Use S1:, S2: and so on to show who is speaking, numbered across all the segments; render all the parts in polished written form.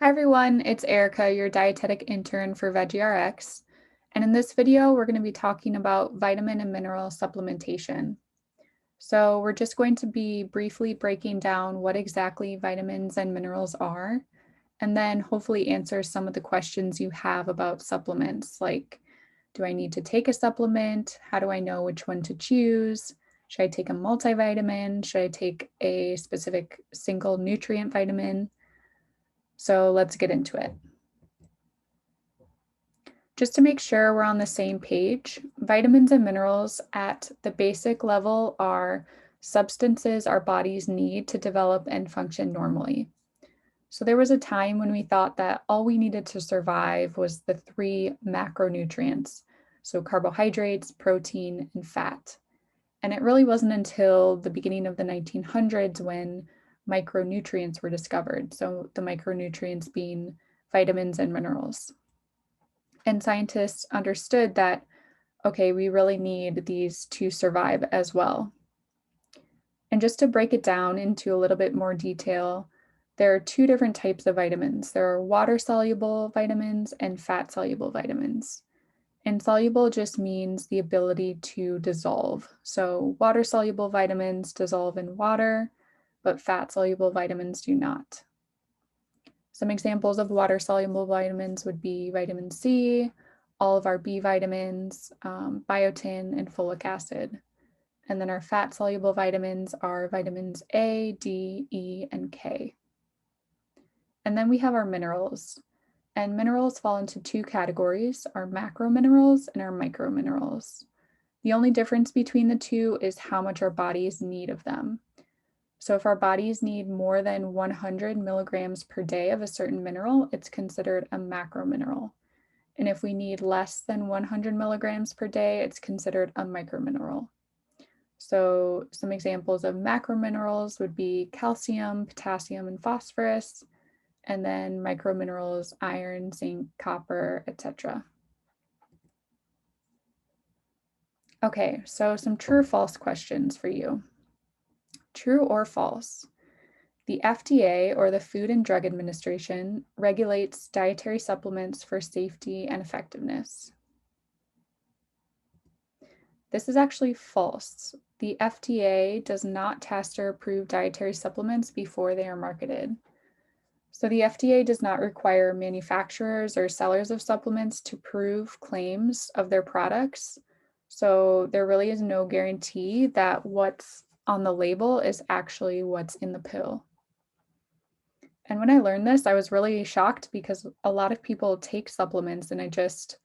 S1: Hi everyone, it's Erica, your dietetic intern for VeggieRx. And in this video, we're going to be talking about vitamin and mineral supplementation. So we're just going to be briefly breaking down what exactly vitamins and minerals are, and then hopefully answer some of the questions you have about supplements, like, do I need to take a supplement? How do I know which one to choose? Should I take a multivitamin? Should I take a specific single nutrient vitamin? So let's get into it. Just to make sure we're on the same page, vitamins and minerals at the basic level are substances our bodies need to develop and function normally. So there was a time when we thought that all we needed to survive was the three macronutrients, so carbohydrates, protein, and fat. And it really wasn't until the beginning of the 1900s when micronutrients were discovered. So the micronutrients being vitamins and minerals. And scientists understood that, okay, we really need these to survive as well. And just to break it down into a little bit more detail, there are two different types of vitamins. There are water-soluble vitamins and fat-soluble vitamins. And soluble just means the ability to dissolve. So water-soluble vitamins dissolve in water, but fat-soluble vitamins do not. Some examples of water-soluble vitamins would be vitamin C, all of our B vitamins, biotin, and folic acid. And then our fat-soluble vitamins are vitamins A, D, E, and K. And then we have our minerals. And minerals fall into two categories, our macrominerals and our microminerals. The only difference between the two is how much our bodies need of them. So if our bodies need more than 100 milligrams per day of a certain mineral, it's considered a macromineral. And if we need less than 100 milligrams per day, it's considered a micromineral. So some examples of macrominerals would be calcium, potassium, and phosphorus, and then microminerals, iron, zinc, copper, etc. Okay, so some true or false questions for you. True or false? The FDA, or the Food and Drug Administration, regulates dietary supplements for safety and effectiveness. This is actually false. The FDA does not test or approve dietary supplements before they are marketed. So the FDA does not require manufacturers or sellers of supplements to prove claims of their products. So there really is no guarantee that what's on the label is actually what's in the pill. And when I learned this, I was really shocked because a lot of people take supplements and I just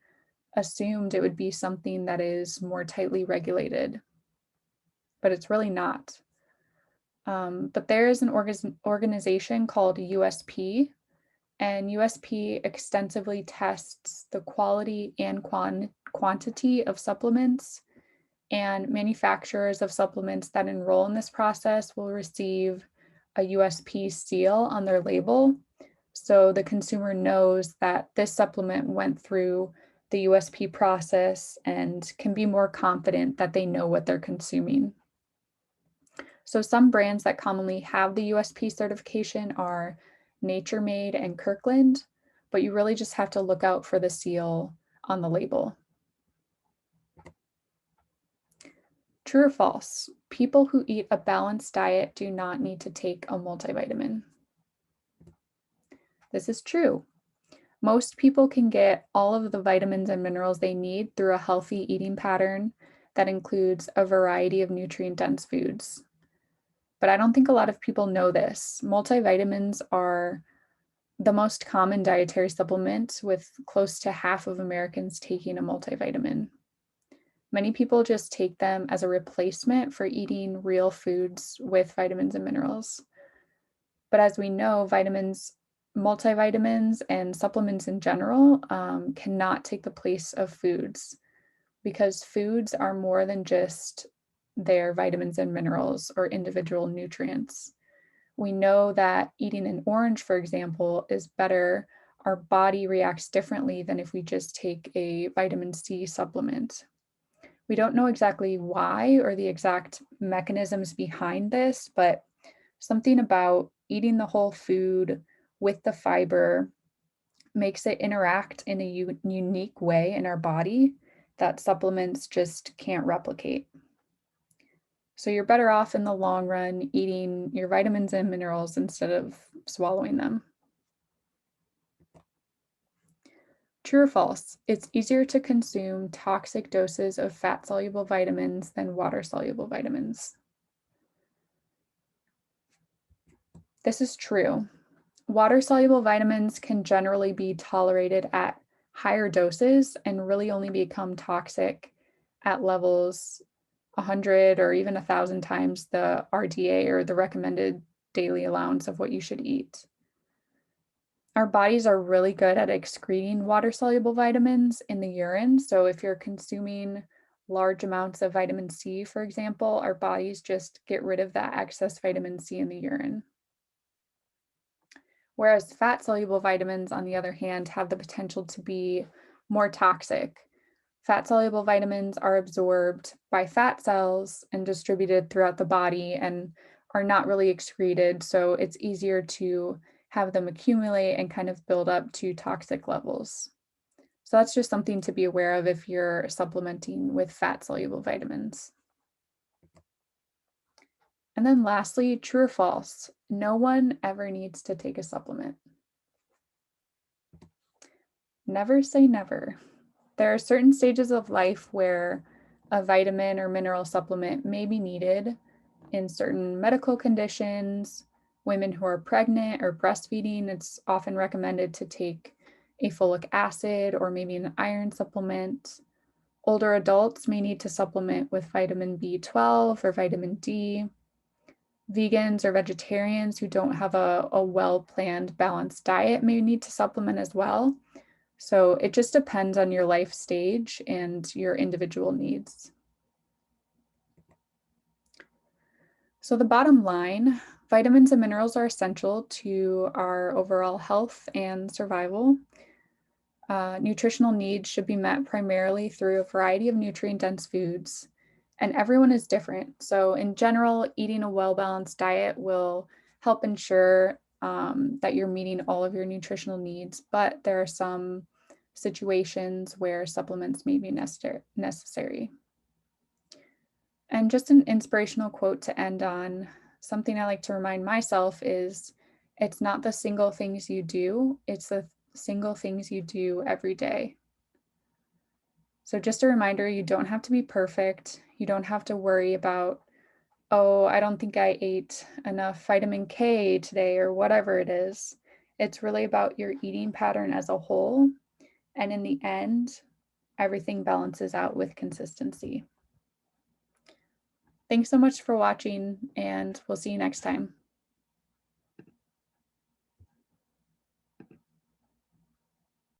S1: assumed it would be something that is more tightly regulated, but it's really not. But there is an organization called USP, and USP extensively tests the quality and quantity of supplements, and manufacturers of supplements that enroll in this process will receive a USP seal on their label. So the consumer knows that this supplement went through the USP process and can be more confident that they know what they're consuming. So some brands that commonly have the USP certification are Nature Made and Kirkland, but you really just have to look out for the seal on the label. True or false? People who eat a balanced diet do not need to take a multivitamin. This is true. Most people can get all of the vitamins and minerals they need through a healthy eating pattern that includes a variety of nutrient-dense foods. But I don't think a lot of people know this. Multivitamins are the most common dietary supplement, with close to half of Americans taking a multivitamin. Many people just take them as a replacement for eating real foods with vitamins and minerals. But as we know, vitamins, multivitamins, and supplements in general cannot take the place of foods, because foods are more than just their vitamins and minerals or individual nutrients. We know that eating an orange, for example, is better. Our body reacts differently than if we just take a vitamin C supplement. We don't know exactly why or the exact mechanisms behind this, but something about eating the whole food with the fiber makes it interact in a unique way in our body that supplements just can't replicate. So you're better off in the long run eating your vitamins and minerals instead of swallowing them. True or false? It's easier to consume toxic doses of fat-soluble vitamins than water-soluble vitamins. This is true. Water-soluble vitamins can generally be tolerated at higher doses and really only become toxic at levels 100 or even 1,000 times the RDA, or the recommended daily allowance of what you should eat. Our bodies are really good at excreting water-soluble vitamins in the urine. So if you're consuming large amounts of vitamin C, for example, our bodies just get rid of that excess vitamin C in the urine. Whereas fat-soluble vitamins, on the other hand, have the potential to be more toxic. Fat-soluble vitamins are absorbed by fat cells and distributed throughout the body and are not really excreted, so it's easier to have them accumulate and kind of build up to toxic levels. So that's just something to be aware of if you're supplementing with fat-soluble vitamins. And then lastly, true or false, no one ever needs to take a supplement. Never say never. There are certain stages of life where a vitamin or mineral supplement may be needed. In certain medical conditions, women who are pregnant or breastfeeding, it's often recommended to take a folic acid or maybe an iron supplement. Older adults may need to supplement with vitamin B12 or vitamin D. Vegans or vegetarians who don't have a well-planned, balanced diet may need to supplement as well. So it just depends on your life stage and your individual needs. So the bottom line, vitamins and minerals are essential to our overall health and survival. Nutritional needs should be met primarily through a variety of nutrient-dense foods, and everyone is different. So in general, eating a well-balanced diet will help ensure that you're meeting all of your nutritional needs, but there are some situations where supplements may be necessary. And just an inspirational quote to end on, something I like to remind myself is, it's not the single things you do, it's the single things you do every day. So just a reminder, you don't have to be perfect. You don't have to worry about, oh, I don't think I ate enough vitamin K today or whatever it is. It's really about your eating pattern as a whole. And in the end, everything balances out with consistency. Thanks so much for watching, and we'll see you next time.